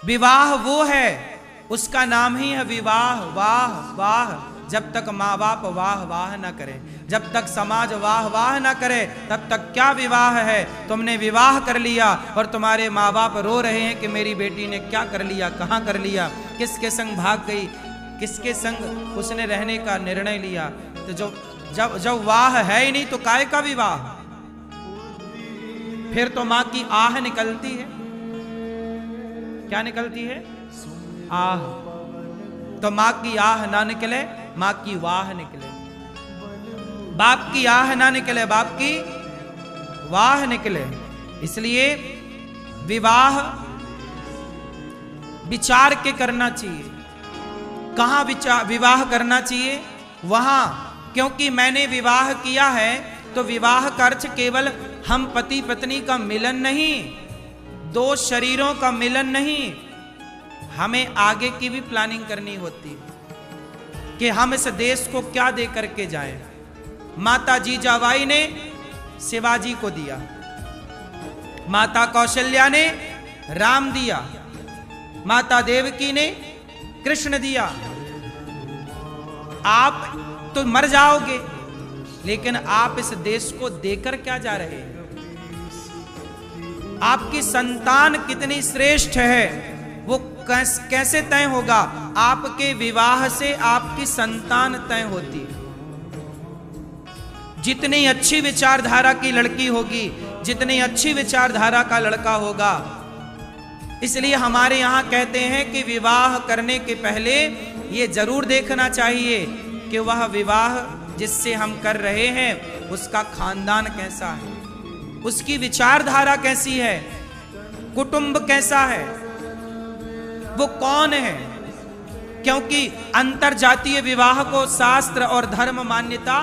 विवाह वो है, उसका नाम ही है विवाह। वाह वाह, जब तक माँ बाप वाह वाह ना करें, जब तक समाज वाह वाह ना करे, तब तक क्या विवाह है। तुमने विवाह कर लिया और तुम्हारे माँ बाप रो रहे हैं कि मेरी बेटी ने क्या कर लिया, कहाँ कर लिया, किसके संग भाग गई, किसके संग उसने रहने का निर्णय लिया। तो जब वाह है ही नहीं तो काय का विवाह। फिर तो माँ की आह निकलती है। क्या निकलती है? आह। तो माँ की आह ना निकले, माँ की वाह निकले। बाप की आह ना निकले, बाप की वाह निकले। इसलिए विवाह विचार के करना चाहिए। कहां विवाह करना चाहिए? वहां, क्योंकि मैंने विवाह किया है तो विवाह का अर्थ केवल हम पति पत्नी का मिलन नहीं, दो शरीरों का मिलन नहीं, हमें आगे की भी प्लानिंग करनी होती है कि हम इस देश को क्या दे करके जाएं। माता जीजाबाई ने शिवाजी को दिया, माता कौशल्या ने राम दिया, माता देवकी ने कृष्ण दिया। आप तो मर जाओगे, लेकिन आप इस देश को देकर क्या जा रहे हैं? आपकी संतान कितनी श्रेष्ठ है वो कैसे तय होगा? आपके विवाह से आपकी संतान तय होती है। जितनी अच्छी विचारधारा की लड़की होगी, जितनी अच्छी विचारधारा का लड़का होगा। इसलिए हमारे यहां कहते हैं कि विवाह करने के पहले ये जरूर देखना चाहिए कि वह विवाह जिससे हम कर रहे हैं उसका खानदान कैसा है, उसकी विचारधारा कैसी है, कुटुंब कैसा है, वो कौन है। क्योंकि अंतरजातीय विवाह को शास्त्र और धर्म मान्यता,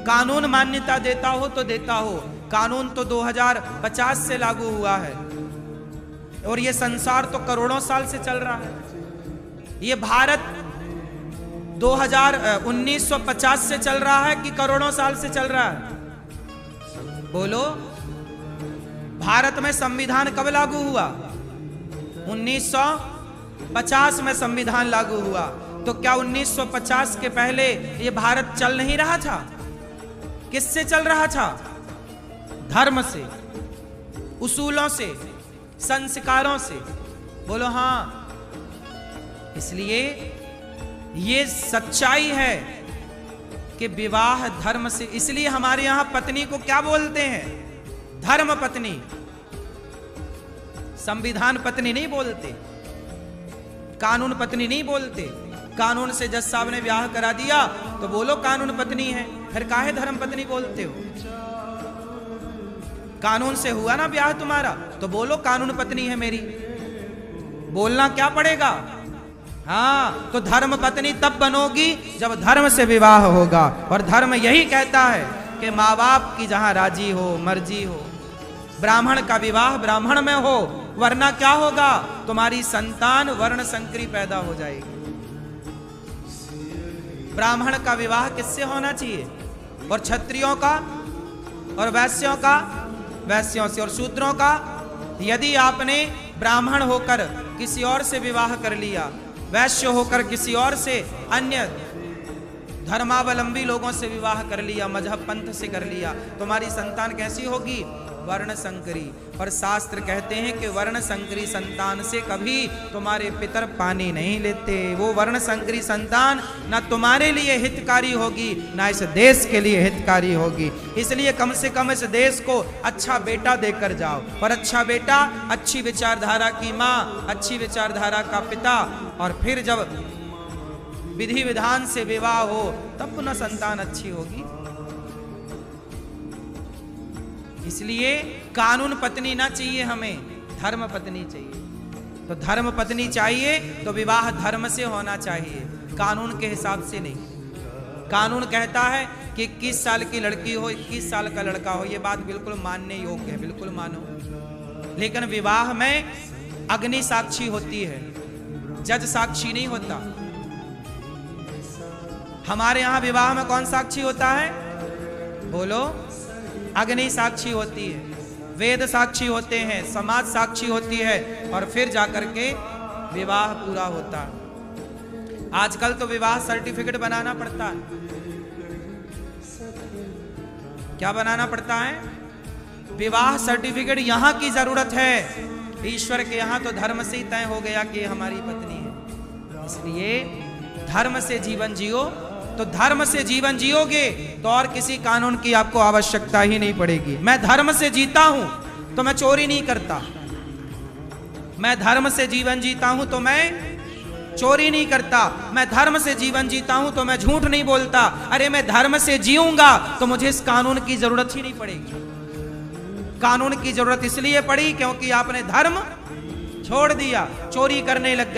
कानून मान्यता देता हो तो देता हो। कानून तो 2050 से लागू हुआ है और ये संसार तो करोड़ों साल से चल रहा है। ये भारत 1950 से चल रहा है कि करोड़ों साल से चल रहा है? बोलो। भारत में संविधान कब लागू हुआ? 1950 में संविधान लागू हुआ। तो क्या 1950 के पहले ये भारत चल नहीं रहा था? किससे चल रहा था? धर्म से, उसूलों से, संस्कारों से। बोलो हाँ। इसलिए ये सच्चाई है कि विवाह धर्म से। इसलिए हमारे यहां पत्नी को क्या बोलते हैं? धर्म पत्नी, संविधान पत्नी नहीं बोलते, कानून पत्नी नहीं बोलते। कानून से जज साहब ने ब्याह करा दिया तो बोलो कानून पत्नी है, फिर काहे धर्म पत्नी बोलते हो? कानून से हुआ ना ब्याह तुम्हारा तो बोलो कानून पत्नी है मेरी, बोलना क्या पड़ेगा? हाँ, तो धर्म पत्नी तब बनोगी जब धर्म से विवाह होगा। और धर्म यही कहता है कि माँ बाप की जहां राजी हो, मर्जी हो। ब्राह्मण का विवाह ब्राह्मण में हो, वरना क्या होगा? तुम्हारी संतान वर्ण संकरी पैदा हो जाएगी। ब्राह्मण का विवाह किससे होना चाहिए? और क्षत्रियों का और वैश्यों का वैश्यों से, और शूद्रों का। यदि आपने ब्राह्मण होकर किसी और से विवाह कर लिया, वैश्य होकर किसी और से, अन्य धर्मावलंबी लोगों से विवाह कर लिया, मजहब पंथ से कर लिया, तुम्हारी संतान कैसी होगी? वर्ण संकरी। और शास्त्र कहते हैं कि वर्ण संकरी संतान से कभी तुम्हारे पितर पानी नहीं लेते। वो वर्ण संकरी संतान ना तुम्हारे लिए हितकारी होगी, ना इस देश के लिए हितकारी होगी। इसलिए कम से कम इस देश को अच्छा बेटा देकर जाओ। और अच्छा बेटा, अच्छी विचारधारा की माँ, अच्छी विचारधारा का पिता, और फिर जब विधि विधान से विवाह हो तब पुनः संतान अच्छी होगी। इसलिए कानून पत्नी ना चाहिए हमें, धर्म पत्नी चाहिए। तो धर्म पत्नी चाहिए तो विवाह धर्म से होना चाहिए, कानून के हिसाब से नहीं। कानून कहता है कि 21 साल की लड़की हो, 21 साल का लड़का हो, ये बात बिल्कुल मानने योग्य है, बिल्कुल मानो। लेकिन विवाह में अग्नि साक्षी होती है, जज साक्षी नहीं होता। हमारे यहां विवाह में कौन साक्षी होता है? बोलो। अग्नि साक्षी होती है। वेद साक्षी होते हैं, समाज साक्षी होती है, और फिर जाकर के विवाह पूरा होता है। आजकल तो विवाह सर्टिफिकेट बनाना पड़ता है। क्या बनाना पड़ता है? विवाह सर्टिफिकेट। यहां की जरूरत है, ईश्वर के यहां तो धर्म से ही तय हो गया कि हमारी पत्नी है। इसलिए धर्म से जीवन जियो, तो धर्म से जीवन जियोगे तो और किसी कानून की आपको आवश्यकता ही नहीं पड़ेगी। मैं धर्म से जीता हूं तो मैं चोरी नहीं करता, मैं धर्म से जीवन जीता हूं तो मैं चोरी नहीं करता, मैं धर्म से जीवन जीता हूं तो मैं झूठ नहीं बोलता। अरे मैं धर्म से जीऊंगा तो मुझे इस कानून की जरूरत ही नहीं पड़ेगी। कानून की जरूरत इसलिए पड़ी क्योंकि आपने धर्म छोड़ दिया, चोरी करने लग गए।